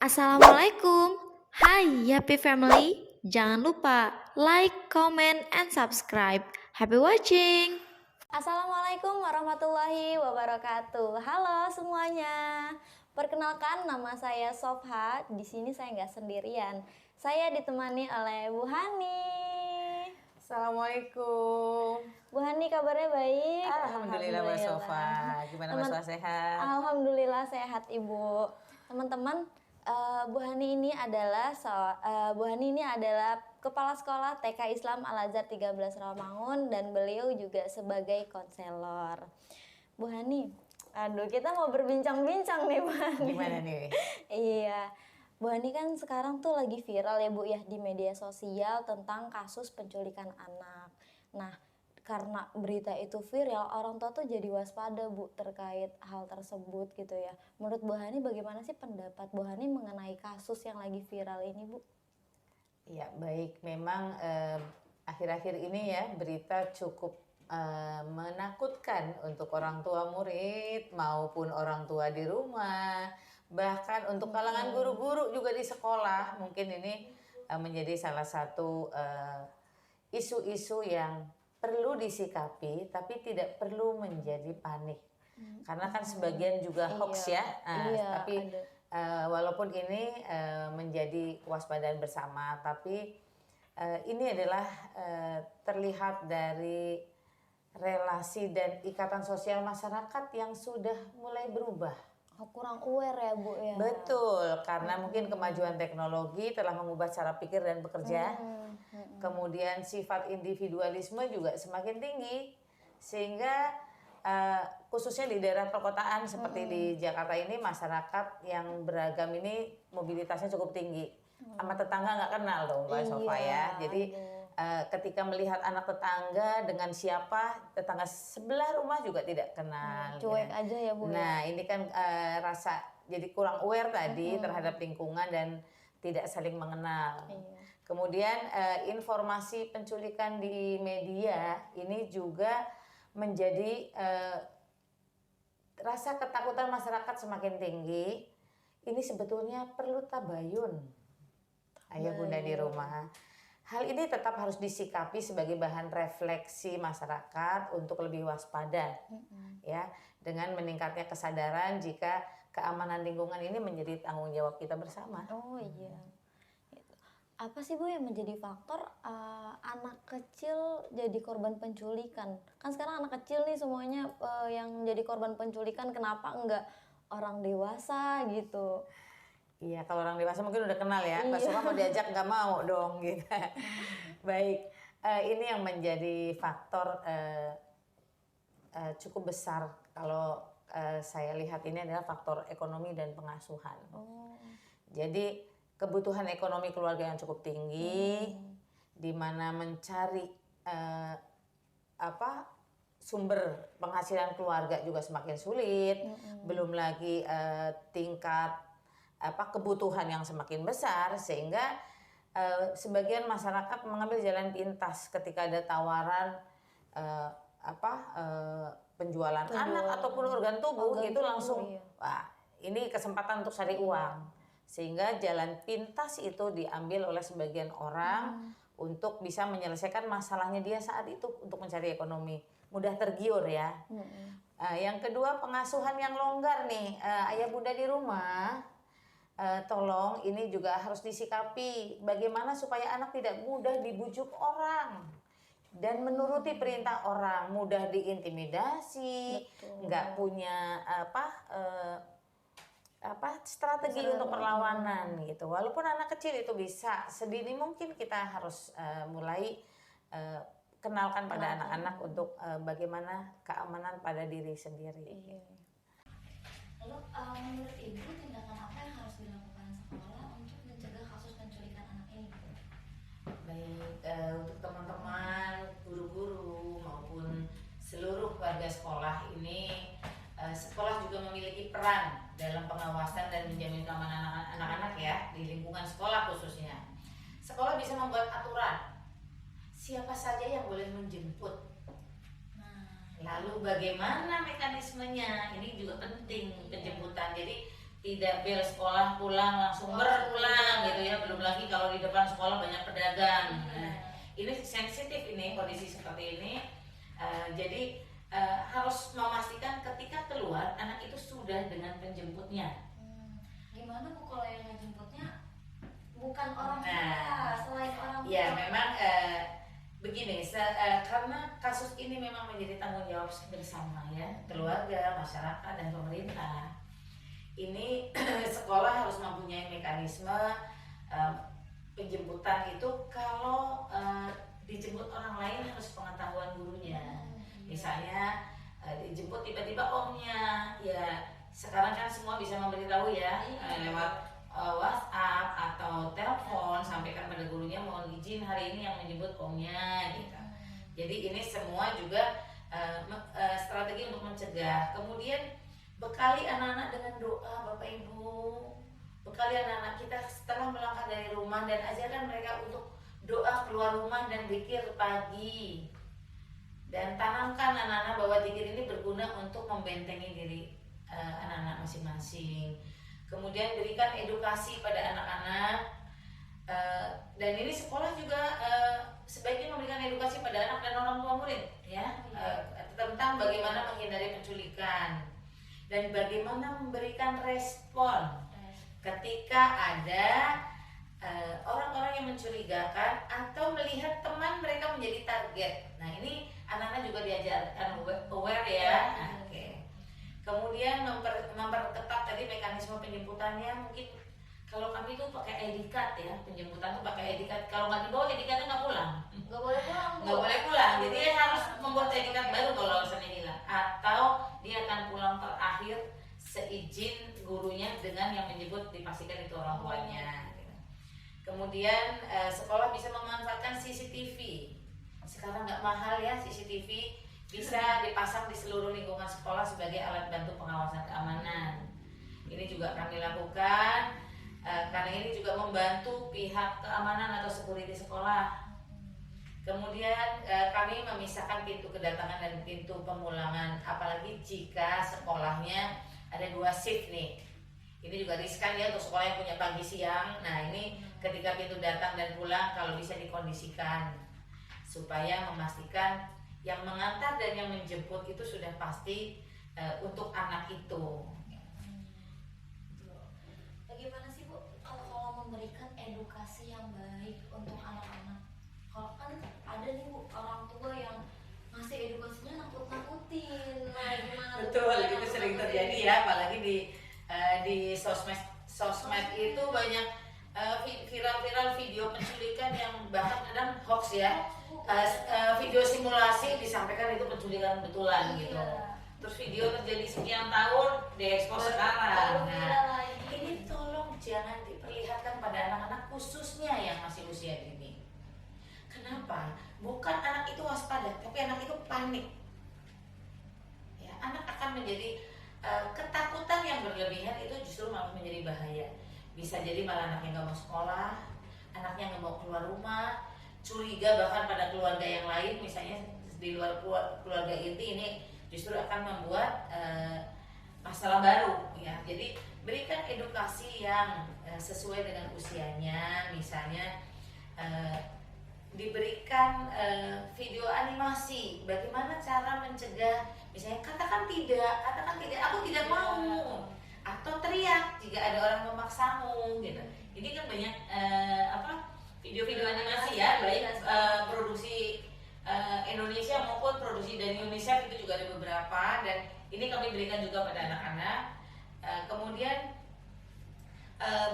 Assalamualaikum. Hai Happy Family. Jangan lupa like, comment, and subscribe. Happy watching. Assalamualaikum warahmatullahi wabarakatuh. Halo semuanya. Perkenalkan, nama saya Sofha. Di sini saya nggak sendirian. Saya ditemani oleh Bu Hani. Assalamualaikum. Bu Hani, kabarnya baik? Alhamdulillah Mbak Sofa. Gimana Mbak Sofa, sehat? Alhamdulillah sehat Ibu. Teman-teman, Bu Hani ini adalah Kepala Sekolah TK Islam Al-Azhar 13 Rawamangun dan beliau juga sebagai konselor. Bu Hani, aduh kita mau berbincang-bincang nih Bu Hani. Gimana nih? Iya. Bu Hani kan sekarang tuh lagi viral ya Bu ya di media sosial tentang kasus penculikan anak. Nah, karena berita itu viral, orang tua tuh jadi waspada Bu terkait hal tersebut gitu ya. Menurut Bu Hani bagaimana sih pendapat Bu Hani mengenai kasus yang lagi viral ini Bu? Ya baik, memang akhir-akhir ini ya berita cukup menakutkan untuk orang tua murid maupun orang tua di rumah. Bahkan untuk kalangan guru-guru juga di sekolah, mungkin ini menjadi salah satu isu-isu yang perlu disikapi, tapi tidak perlu menjadi panik. Karena kan sebagian juga hoax ya, tapi walaupun ini menjadi kewaspadaan bersama, tapi ini adalah terlihat dari relasi dan ikatan sosial masyarakat yang sudah mulai berubah. Kurang aware ya Bu ya. Betul, karena mungkin kemajuan teknologi telah mengubah cara pikir dan bekerja. Kemudian sifat individualisme juga semakin tinggi, sehingga khususnya di daerah perkotaan seperti di Jakarta ini, masyarakat yang beragam ini mobilitasnya cukup tinggi. Sama tetangga nggak kenal dong Mbak Sofa ya. Jadi ketika melihat anak tetangga dengan siapa, tetangga sebelah rumah juga tidak kenal. Cuek aja ya Bu. Nah ini kan rasa jadi kurang aware tadi terhadap lingkungan dan tidak saling mengenal. Kemudian informasi penculikan di media ini juga menjadi rasa ketakutan masyarakat semakin tinggi. Ini sebetulnya perlu tabayun, ayah bunda di rumah. Hal ini tetap harus disikapi sebagai bahan refleksi masyarakat untuk lebih waspada, ya, dengan meningkatnya kesadaran jika keamanan lingkungan ini menjadi tanggung jawab kita bersama. Oh iya. Apa sih Bu yang menjadi faktor anak kecil jadi korban penculikan? Kan sekarang anak kecil nih semuanya yang jadi korban penculikan, kenapa enggak orang dewasa gitu? Iya, kalau orang dewasa mungkin udah kenal ya, Mbak Sofa mau diajak nggak mau dong gitu. Baik, ini yang menjadi faktor cukup besar kalau saya lihat ini adalah faktor ekonomi dan pengasuhan. Jadi kebutuhan ekonomi keluarga yang cukup tinggi, di mana mencari sumber penghasilan keluarga juga semakin sulit, belum lagi tingkat kebutuhan yang semakin besar, sehingga sebagian masyarakat mengambil jalan pintas ketika ada tawaran penjualan anak ataupun organ tubuh itu langsung wah ini kesempatan untuk cari uang, sehingga jalan pintas itu diambil oleh sebagian orang untuk bisa menyelesaikan masalahnya dia saat itu untuk mencari ekonomi, mudah tergiur ya. Yang kedua, pengasuhan yang longgar nih, ayah bunda di rumah. Tolong ini juga harus disikapi bagaimana supaya anak tidak mudah dibujuk orang dan menuruti perintah orang, mudah diintimidasi, nggak punya strategi untuk perlawanan gitu. Walaupun anak kecil itu bisa, sedini mungkin kita harus mulai kenalkan pada anak-anak untuk bagaimana keamanan pada diri sendiri. Lalu menurut Ibu tindakan apa yang harus dilakukan sekolah untuk mencegah kasus penculikan anak ini? Baik, untuk teman-teman, guru-guru maupun seluruh warga sekolah ini, sekolah juga memiliki peran dalam pengawasan dan menjamin keamanan anak-anak ya di lingkungan sekolah khususnya. Sekolah bisa membuat aturan siapa saja yang boleh menjemput. Lalu bagaimana mekanismenya? Ini juga penting penjemputan. Jadi tidak bel sekolah pulang langsung berpulang gitu ya, belum lagi kalau di depan sekolah banyak pedagang. Nah, ini sensitif ini kondisi seperti ini. Jadi harus memastikan ketika keluar anak itu sudah dengan penjemputnya. Gimana Bu kalau yang ngejemputnya bukan orang tua, Nah, selain orang tua? Ya memang begini, karena kasus ini memang menjadi tanggung jawab bersama ya, keluarga, masyarakat, dan pemerintah. Ini sekolah harus mempunyai mekanisme penjemputan itu. Kalau dijemput orang lain harus pengetahuan gurunya. Misalnya dijemput tiba-tiba omnya, ya sekarang kan semua bisa memberitahu ya, lewat WhatsApp atau telepon, sampaikan pada gurunya mohon izin hari ini yang menjemput omnya gitu. Jadi ini semua juga strategi untuk mencegah. Kemudian bekali anak-anak dengan doa Bapak Ibu. Bekali anak-anak kita setelah melangkah dari rumah, dan ajarkan mereka untuk doa keluar rumah dan zikir pagi. Dan tanamkan anak-anak bahwa zikir ini berguna untuk membentengi diri anak-anak masing-masing. Kemudian berikan edukasi pada anak-anak, dan ini sekolah juga sebaiknya memberikan edukasi pada anak dan orang tua murid ya, tentang bagaimana menghindari penculikan dan bagaimana memberikan respon ketika ada orang-orang yang mencurigakan atau melihat teman mereka menjadi target. Nah ini anak-anak juga diajarkan aware ya. Oke. Kemudian memperketat tadi mekanisme penjemputannya. Mungkin kalau kami tuh pakai ID card ya, penjemputan tuh pakai ID card. Kalau nggak dibawa ID cardnya nggak pulang. Nggak boleh pulang. Nggak boleh pulang. Jadi dia harus membuat ID card baru kalau alasannya hilang. Atau dia akan pulang terakhir seizin gurunya dengan yang menyebut dipastikan itu orang tuanya. Kemudian sekolah bisa memanfaatkan CCTV. Sekarang nggak mahal ya CCTV. Bisa dipasang di seluruh lingkungan sekolah sebagai alat bantu pengawasan keamanan. Ini juga kami lakukan karena ini juga membantu pihak keamanan atau security sekolah. Kemudian kami memisahkan pintu kedatangan dan pintu pemulangan, apalagi jika sekolahnya ada 2 shift nih. Ini juga riskan ya untuk sekolah yang punya pagi siang. Nah ini ketika pintu datang dan pulang kalau bisa dikondisikan supaya memastikan yang mengantar dan yang menjemput itu sudah pasti untuk anak itu. Bagaimana sih Bu kalau memberikan edukasi yang baik untuk anak-anak? Kalau kan ada nih Bu orang tua yang ngasih edukasinya nakut-nakutin. Nah, gimana? Betul, itu sering terjadi ya, apalagi di sosmed itu banyak viral-viral video penculikan yang bahkan kadang hoax ya. Video simulasi disampaikan itu penculikan betulan gitu. Terus video terjadi sekian tahun diekspos sekarang. Nah, ini tolong jangan diperlihatkan pada anak-anak khususnya yang masih usia dini. Kenapa? Bukan anak itu waspada, tapi anak itu panik. Ya, anak akan menjadi ketakutan yang berlebihan itu justru malah menjadi bahaya. Bisa jadi malah anaknya nggak mau sekolah, anaknya nggak mau keluar rumah, curiga bahkan pada keluarga yang lain, misalnya di luar keluarga inti. Ini justru akan membuat masalah baru ya. Jadi berikan edukasi yang sesuai dengan usianya, misalnya diberikan video animasi bagaimana cara mencegah, misalnya katakan tidak, aku tidak mau, atau teriak jika ada orang memaksamu gitu. Ini kan banyak video-video animasi ya, baik produksi Indonesia maupun produksi dari UNICEF itu juga ada beberapa, dan ini kami berikan juga pada anak-anak. Kemudian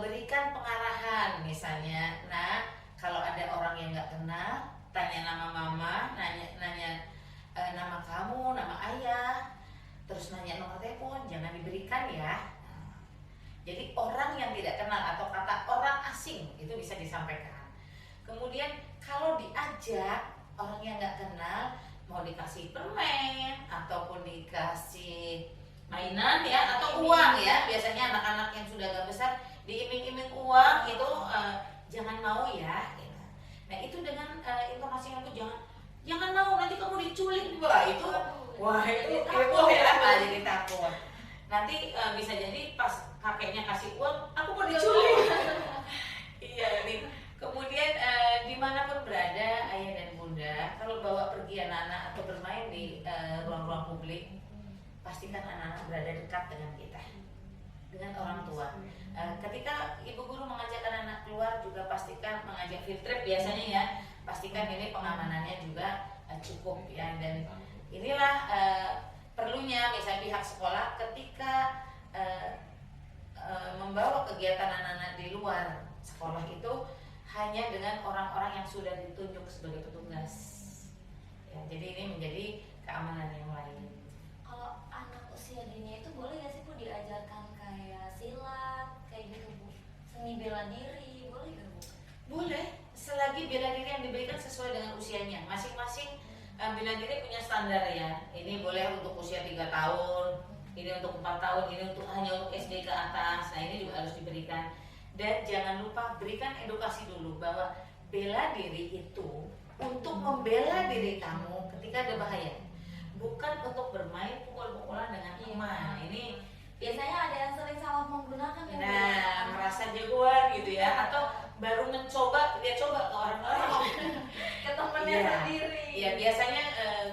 berikan pengarahan, misalnya, nah kalau ada orang yang nggak kenal, tanya nama mama, nanya nama kamu, nama ayah, terus nanya nomor telepon, jangan diberikan ya. Jadi orang yang tidak kenal atau kata orang asing itu bisa disampaikan. Kemudian kalau diajak orang yang nggak kenal, mau dikasih permen ataupun dikasih mainan ya, atau uang ya, biasanya anak-anak yang sudah agak besar diiming-iming uang itu jangan mau ya. Nah itu dengan informasi yang itu jangan mau, nanti kamu diculik. Wah itu ya jadi takut. nanti bisa jadi pas kakeknya kasih uang, aku mau diculik. Iya ini. Kemudian dimanapun berada ayah dan bunda, kalau bawa pergi anak-anak atau bermain di ruang-ruang publik, pastikan anak-anak berada dekat dengan kita, dengan orang tua. Ketika ibu guru mengajak anak-anak keluar juga pastikan mengajak field trip biasanya ya, pastikan ini pengamanannya juga cukup ya. Dan inilah perlunya misalnya pihak sekolah ketika membawa kegiatan anak-anak di luar sekolah itu hanya dengan orang-orang yang sudah ditunjuk sebagai petugas ya, jadi ini menjadi keamanan yang lain. Kalau anak usia dini itu boleh gak sih Bu diajarkan kayak silat kayak gitu Bu, seni bela diri, boleh gak Bu? Boleh, selagi bela diri yang diberikan sesuai dengan usianya. Masing-masing bela diri punya standar ya. Ini boleh untuk usia 3 tahun, ini untuk 4 tahun, ini untuk hanya untuk SD ke atas. Nah ini juga harus diberikan. Dan jangan lupa berikan edukasi dulu bahwa bela diri itu untuk membela diri kamu ketika ada bahaya, bukan untuk bermain pukul-pukulan dengan teman. Ini Biasanya ada yang sering salah menggunakan ya Bu? nah merasa jagoan gitu ya, atau baru mencoba dia coba ke orang lain. Ke temennya Iya. sendiri. Iya, biasanya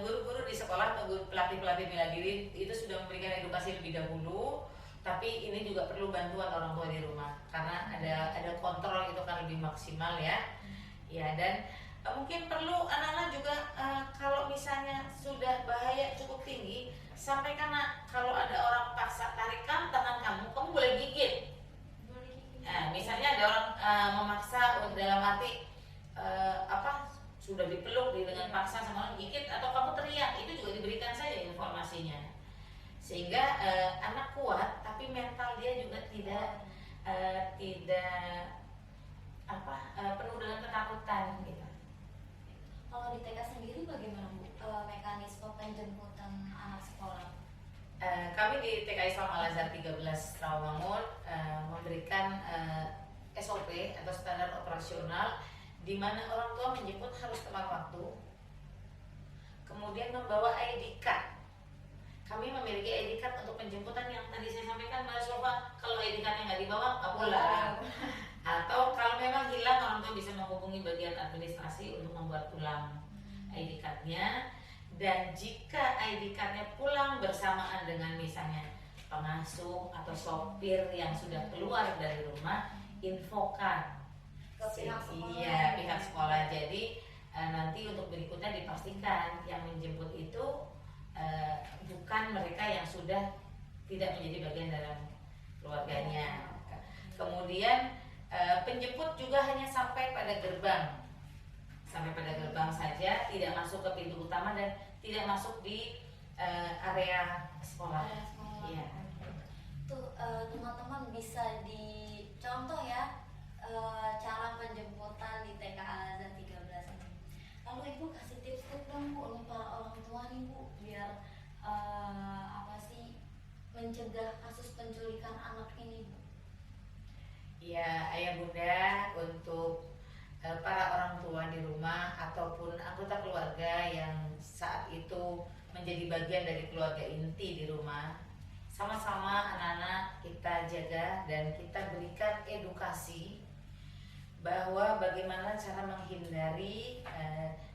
guru-guru di sekolah atau pelatih-pelatih bela diri itu sudah memberikan edukasi lebih dahulu, tapi ini juga perlu bantuan orang tua di rumah karena ada kontrol itu kan lebih maksimal ya. Ya, dan mungkin perlu anak-anak juga kalau misalnya sudah bahaya cukup tinggi, sampaikan nak, kalau ada orang paksa tarik tangan kamu boleh gigit. Boleh gitu. Nah, misalnya ada orang memaksa dalam arti sudah dipeluk dengan paksa sama orang gigit atau kamu teriak, itu juga diberikan saja informasinya sehingga anak kuat tapi mental dia juga tidak penuh dengan ketakutan gitu. Kalau di TK sendiri bagaimana Bu mekanisme penjemputan anak sekolah? Kami di TK Islam Al Azhar 13 Rawamangun memberikan SOP atau standar operasional di mana orang tua menjemput harus tepat waktu, kemudian membawa ID card. Kami memiliki ID card untuk penjemputan yang tadi saya sampaikan Mbak Sofa. Kalau ID cardnya nggak dibawa nggak pulang. Atau kalau memang hilang, orang tua bisa menghubungi bagian administrasi untuk membuat ulang ID cardnya. Dan jika ID cardnya pulang bersamaan dengan misalnya pengasuh atau sopir yang sudah keluar dari rumah, infokan Ke pihak sekolah. Iya, pihak sekolah. Jadi nanti untuk berikutnya dipastikan yang menjemput itu bukan mereka yang sudah tidak menjadi bagian dalam keluarganya. Kemudian penjemput juga hanya sampai pada gerbang saja, tidak masuk ke pintu utama dan tidak masuk di area sekolah. Area sekolah. Iya. Tuh teman-teman bisa dicontoh ya cara penjemputan di TK Al Azhar 13 ini. Lalu Ibu kasih tips-tips dong Bu untuk para orang tua nih Bu, biar mencegah kasus penculikan anak ini Bu. Ya, ayah bunda, untuk para orang tua di rumah ataupun anggota keluarga yang saat itu menjadi bagian dari keluarga inti di rumah, sama-sama anak-anak kita jaga dan kita berikan edukasi bahwa bagaimana cara menghindari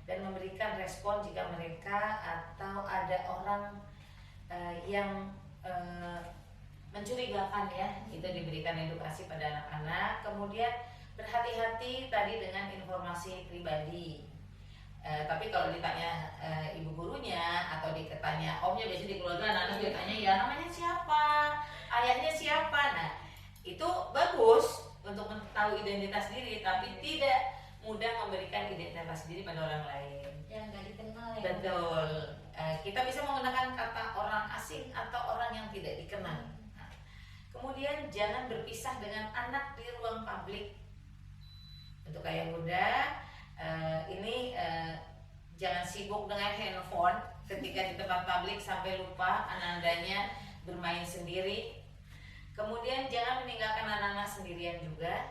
dan memberikan respon jika mereka atau ada orang yang mencurigakan ya, itu diberikan edukasi pada anak-anak. Kemudian berhati-hati tadi dengan informasi pribadi. Tapi kalau ditanya ibu gurunya atau ditanya omnya, biasanya di keluarga anak-anak ditanya ya namanya siapa, ayahnya siapa. Nah itu bagus untuk mengetahui identitas diri, tapi tidak mudah memberikan identitas diri pada orang lain. Yang nggak dikenal ya. Betul. Kita bisa menggunakan kata orang asing atau orang yang tidak dikenal. Nah, kemudian jangan berpisah dengan anak di ruang publik. Untuk ayah bunda, ini jangan sibuk dengan handphone ketika di tempat publik sampai lupa anak-anaknya bermain sendiri. Kemudian jangan meninggalkan anak-anak sendirian juga.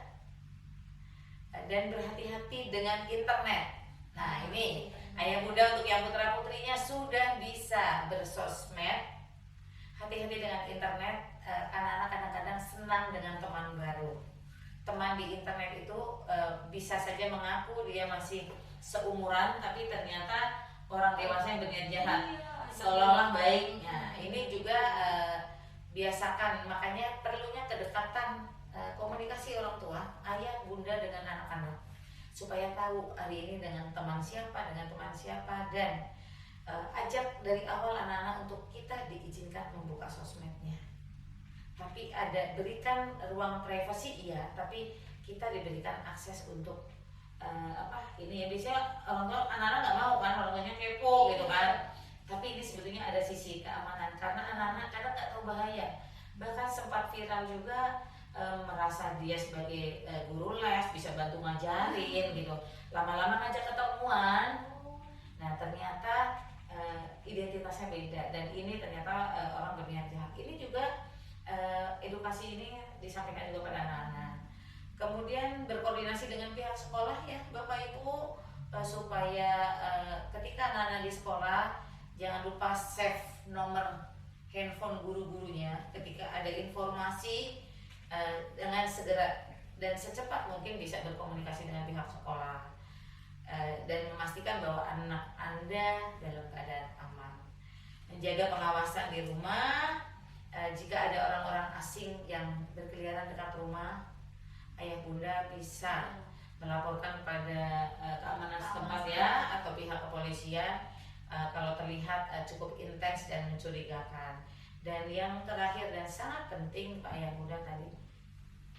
Dan berhati-hati dengan internet. Nah ini ayah bunda untuk yang putra putrinya sudah bisa bersosmed, hati-hati dengan internet. Anak-anak kadang-kadang senang dengan teman baru. Teman di internet itu bisa saja mengaku dia masih seumuran, tapi ternyata orang dewasa yang berniat jahat, seolah-olah baik. Nah, ini juga biasakan, makanya perlunya kedekatan, komunikasi orang tua, ayah, bunda dengan anak-anak, supaya tahu hari ini dengan teman siapa, dan ajak dari awal anak-anak untuk kita diizinkan membuka sosmednya. Tapi berikan ruang privasi iya, tapi kita diberikan akses untuk ini ya, biasanya orang tua anak-anak nggak mau kan, orang tuanya kepo gitu kan. Tapi ini sebetulnya ada sisi keamanan, karena anak-anak kadang nggak tahu bahaya. Bahkan sempat viral juga, merasa dia sebagai guru les bisa bantu ngajarin gitu, lama-lama ngajak ketemuan. Nah ternyata identitasnya beda, dan ini ternyata orang berniat jahat. Ini juga edukasi ini disampaikan juga pada anak-anak. Kemudian berkoordinasi dengan pihak sekolah ya Bapak Ibu, supaya ketika anak-anak di sekolah jangan lupa save nomor handphone guru-gurunya. Ketika ada informasi, dengan segera dan secepat mungkin bisa berkomunikasi dengan pihak sekolah, dan memastikan bahwa anak Anda dalam keadaan aman. Menjaga pengawasan di rumah. Jika ada orang-orang asing yang berkeliaran dekat rumah, ayah bunda bisa melaporkan pada keamanan setempat ya, atau pihak kepolisian kalau terlihat cukup intens dan mencurigakan. Dan yang terakhir dan sangat penting Pak Ayah Bunda tadi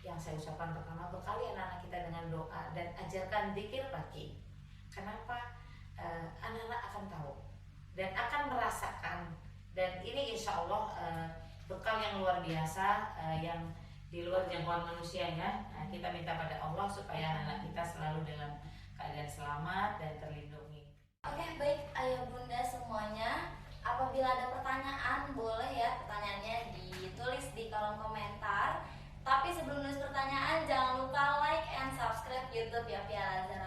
yang saya ucapkan pertama, bekali anak-anak kita dengan doa dan ajarkan dzikir pagi. Kenapa? Anak-anak akan tahu dan akan merasakan, dan ini insya Allah bekal yang luar biasa, yang di luar jangkauan manusianya. Nah, kita minta pada Allah supaya anak-anak kita selalu dalam keadaan selamat dan terlindungi. Oke, baik ayah bunda semuanya. Apabila ada pertanyaan, boleh ya pertanyaannya ditulis di kolom komentar. Tapi sebelum nulis pertanyaan, jangan lupa like and subscribe YouTube Yapi Al Azhar